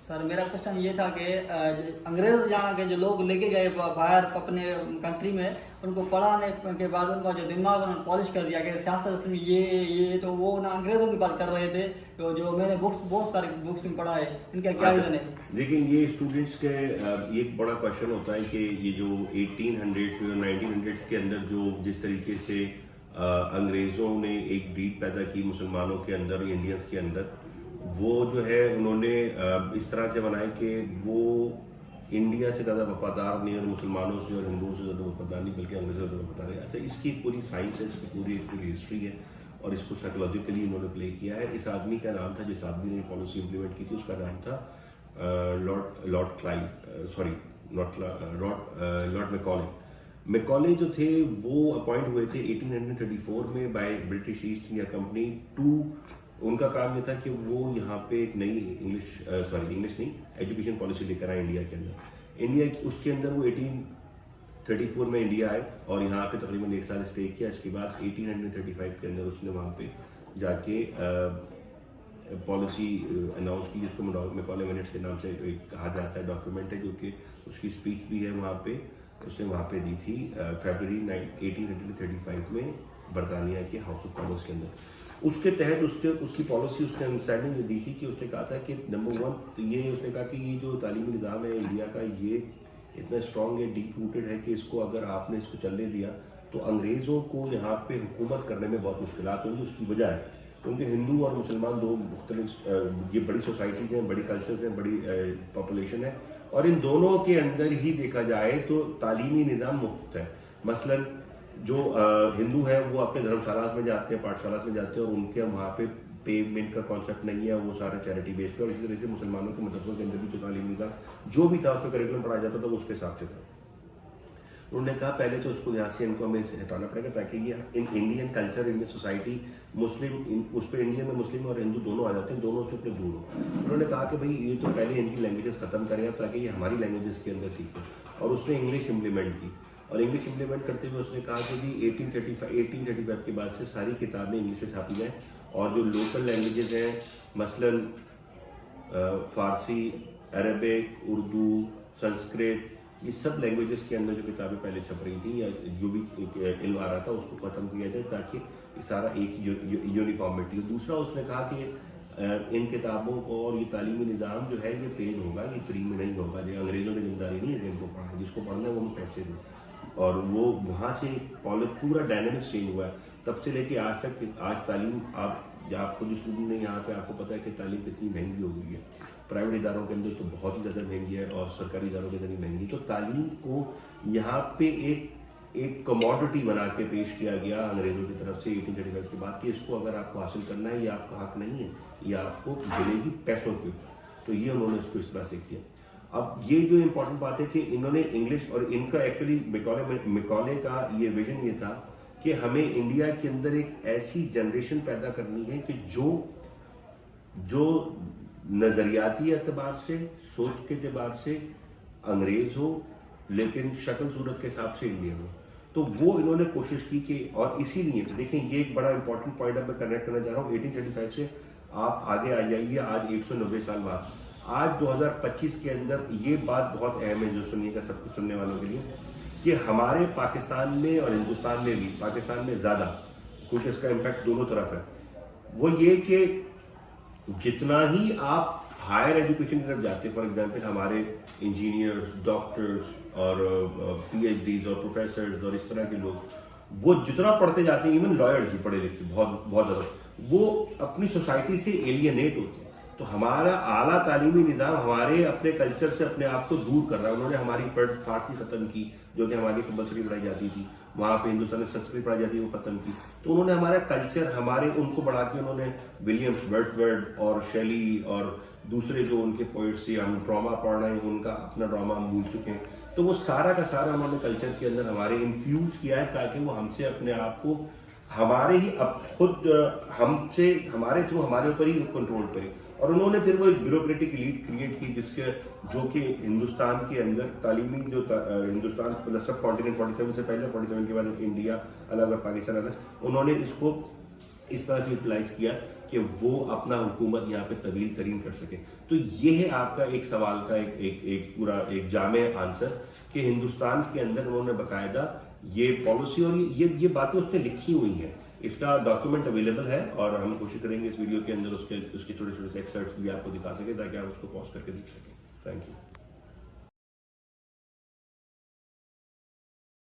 سر میرا کوشچن یہ تھا کہ انگریز یہاں کے جو لوگ لے کے گئے باہر اپنے کنٹری میں، ان کو پڑھانے کے بعد ان کا جو دماغ انہوں نے پالش کر دیا کہ سیاست میں یہ تو وہ نہ انگریزوں کی بات کر رہے تھے، جو میں نے بہت سارے بکس میں پڑھا ہے، ان کا کیا ریزن ہے؟ لیکن یہ اسٹوڈنٹس کے یہ ایک بڑا کوشچن ہوتا ہے کہ یہ جو 1800 اور 1900 کے اندر جو جس طریقے سے انگریزوں نے ایک بریڈ پیدا کی مسلمانوں کے اندر، انڈینس کے اندر، وہ جو ہے انہوں نے اس طرح سے بنائے کہ وہ انڈیا سے زیادہ وفادار نہیں، اور مسلمانوں سے اور ہندوؤں سے زیادہ وفادار نہیں، بلکہ انگریزوں سے زیادہ وفادار ہے. اچھا، اس کی ایک پوری سائنس ہے، اس کی پوری ہسٹری ہے، اور اس کو سائیکولوجیکلی انہوں نے پلے کیا ہے. اس آدمی کا نام تھا، جس آدمی نے پالیسی امپلیمنٹ کی تھی، اس کا نام تھا لارڈ میکالے جو تھے. وہ اپوائنٹ ہوئے تھے 1834 میں by British East India Company too. ان کا کام یہ تھا کہ وہ یہاں پہ ایک نئی انگلش نہیں ایجوکیشن پالیسی لے کر آئے انڈیا کے اندر. اس کے اندر وہ 1834 میں انڈیا آئے اور یہاں پہ تقریباً 1 سال اسٹے کیا. اس کے بعد 1835 کے اندر اس نے وہاں پہ جا کے پالیسی اناؤنس کی، جس کو میکالے منٹس کے نام سے کہا جاتا ہے. ڈاکیومنٹ ہے جو کہ اس کی اسپیچ بھی ہے وہاں پہ، اس نے وہاں پہ دی تھی فیبرری 1835 میں برطانیہ کے ہاؤس آف کامنس کے اندر. اس کے تحت اس کی پالیسی، اس نے انڈرسٹینڈنگ یہ دی تھی کہ اس نے کہا تھا کہ نمبر 1 یہ اس نے کہا کہ یہ جو تعلیمی نظام ہے انڈیا کا، یہ اتنا اسٹرانگ ہے، ڈیپ روٹڈ ہے، کہ اس کو اگر آپ نے اس کو چلنے دیا تو انگریزوں کو یہاں پہ حکومت کرنے میں بہت مشکلات ہوں گی. اس کی وجہ ہے کیونکہ ہندو اور مسلمان دو مختلف، یہ بڑی سوسائٹیز ہیں، بڑی کلچرز ہیں، بڑی پاپولیشن ہے، اور ان دونوں کے اندر ہی دیکھا جائے تو تعلیمی نظام مفت ہے. مثلا جو ہندو ہے وہ اپنے دھرم شالات میں جاتے ہیں، پاٹھ شالات میں جاتے ہیں، اور ان کے وہاں پہ پیمنٹ کا کانسیپٹ نہیں ہے، وہ سارا چیریٹی بیس پہ. اور اسی طرح سے مسلمانوں کے مدرسوں کے اندر بھی جو تعلیمی نظام جو بھی تھا، اس میں کریکولم پڑھایا جاتا تھا، وہ اس کے حساب سے تھا. انہوں نے کہا پہلے تو اس کو یہاں سے ان کو ہمیں ہٹانا پڑے گا تاکہ یہ انڈین کلچر، انڈین سوسائٹی، مسلم اس پہ انڈیا میں مسلم اور ہندو دونوں آ جاتے ہیں، دونوں سے اپنے دور ہو. انہوں نے کہا کہ بھائی یہ تو پہلے ان کی لینگویجز ختم کریں تاکہ یہ ہماری لینگویجز کے اندر سیکھیں. اور اس نے انگلش امپلیمنٹ کی، اور انگلش امپلیمنٹ کرتے ہوئے اس نے کہا کہ جی 1835 کے بعد سے ساری کتابیں انگلش میں چھاپی جائیں، اور جو لوکل لینگویجز ہیں مثلاً فارسی، عربک، اردو، سنسکرت، یہ سب لینگویجز کے اندر جو کتابیں پہلے چھپ رہی تھیں یا جو بھی علم آ رہا تھا، اس کو ختم کیا جائے تاکہ یہ سارا ایک یونیفارمٹی ہو. دوسرا اس نے کہا کہ ان کتابوں کو اور یہ تعلیمی نظام جو ہے یہ پیڈ ہوگا، یہ فری میں نہیں ہوگا. یہ انگریزوں کی ذمہ داری نہیں ہے کہ ان کو پڑھا، جس کو پڑھنا ہے وہ پیسے دیں. اور وہ وہاں سے پورا ڈائنامکس چینج ہوا ہے. تب سے لے کے آج تک، آج تعلیم آپ کو جو اسٹوڈنٹ نے یہاں پہ، آپ کو پتہ ہے کہ تعلیم کتنی مہنگی ہو گئی ہے. پرائیویٹ اداروں کے اندر تو بہت ہی زیادہ مہنگی ہے، اور سرکاری اداروں کے اندر مہنگی. تو تعلیم کو یہاں پہ ایک کموڈٹی بنا کے پیش کیا گیا انگریزوں کی طرف سے 1835 کے بعد، کہ اس کو اگر آپ کو حاصل کرنا ہے، یہ آپ کا حق نہیں ہے، یہ آپ کو ملے گی پیسوں کے اوپر. تو یہ انہوں نے اس کو اس طرح سے کیا. اب یہ جو امپورٹنٹ بات ہے کہ انہوں نے انگلش، اور ان کا ایکچولی میکالے کا یہ ویژن یہ تھا کہ ہمیں انڈیا کے اندر ایک ایسی جنریشن پیدا کرنی ہے کہ جو نظریاتی اعتبار سے، سوچ کے اعتبار سے انگریز ہو، لیکن شکل صورت کے حساب سے انڈین ہو. تو وہ انہوں نے کوشش کی کہ، اور اسی لیے دیکھیں یہ ایک بڑا امپورٹنٹ پوائنٹ اب میں کنیکٹ کرنا چاہ رہا ہوں. 1835 سے آپ آگے آ جائیے آج 190 سال بعد، آج 2025 کے اندر یہ بات بہت اہم ہے جو سنیے گا سب کچھ سننے والوں کے لیے، کہ ہمارے پاکستان میں اور ہندوستان میں بھی، پاکستان میں زیادہ کیونکہ اس کا امپیکٹ دونوں طرف ہے، وہ یہ کہ جتنا ہی آپ ہائر ایجوکیشن کی طرف جاتے ہیں، فار ایگزامپل ہمارے انجینئرز، ڈاکٹرز اور پی ایچ ڈیز اور پروفیسرز اور اس طرح کے لوگ، وہ جتنا پڑھتے جاتے ہیں، ایون لائرز بھی پڑھے لکھے بہت زیادہ، وہ اپنی سوسائٹی سے ایلینیٹ ہوتے ہیں. تو ہمارا اعلیٰ تعلیمی نظام ہمارے اپنے کلچر سے اپنے آپ کو دور کر رہا ہے. انہوں نے ہماری فارسی ختم کی جو کہ ہماری کمپلسری پڑھائی جاتی تھی، وہاں پہ ہندوستان میں سنسکرت پڑھائی جاتی ہے، وہ ختم کی. تو انہوں نے ہمارا کلچر، ہمارے ان کو بڑھا کے انہوں نے ولیمس، ورڈسورتھ اور شیلی اور دوسرے جو ان کے پوئٹس تھے، ہم ڈرامہ پڑھ رہے ہیں، ان کا اپنا ڈرامہ ہم بھول چکے ہیں. تو وہ سارا کا سارا انہوں نے کلچر کے اندر ہمارے انفیوز کیا ہے تاکہ وہ ہم سے اپنے آپ کو، ہمارے ہی خود ہم سے، ہمارے تھرو ہمارے اوپر ہی کنٹرول کرے. اور انہوں نے پھر وہ ایک بیوروکریٹک ایلیٹ کریٹ کی جو کہ ہندوستان کے اندر تعلیمی جو ہندوستان مطلب سب کانٹیننٹ 47 سے پہلے، 47 کے بعد انڈیا الگ اور پاکستان الگ، انہوں نے اس کو اس طرح سے یوٹیلائز کیا کہ وہ اپنا حکومت یہاں پہ طویل ترین کر سکے. تو یہ ہے آپ کا ایک سوال کا ایک پورا ایک جامع آنسر کہ ہندوستان کے اندر انہوں نے باقاعدہ یہ پالیسی اور یہ باتیں اس نے لکھی ہوئی ہیں. اس کا ڈاکیومنٹ اویلیبل ہے اور ہم کوشش کریں گے اس ویڈیو کے اندر اس کے چھوٹے چھوٹے ایکسرٹس بھی آپ کو دکھا سکیں تاکہ آپ اس کو پاز کر کے دیکھ سکیں. Thank you.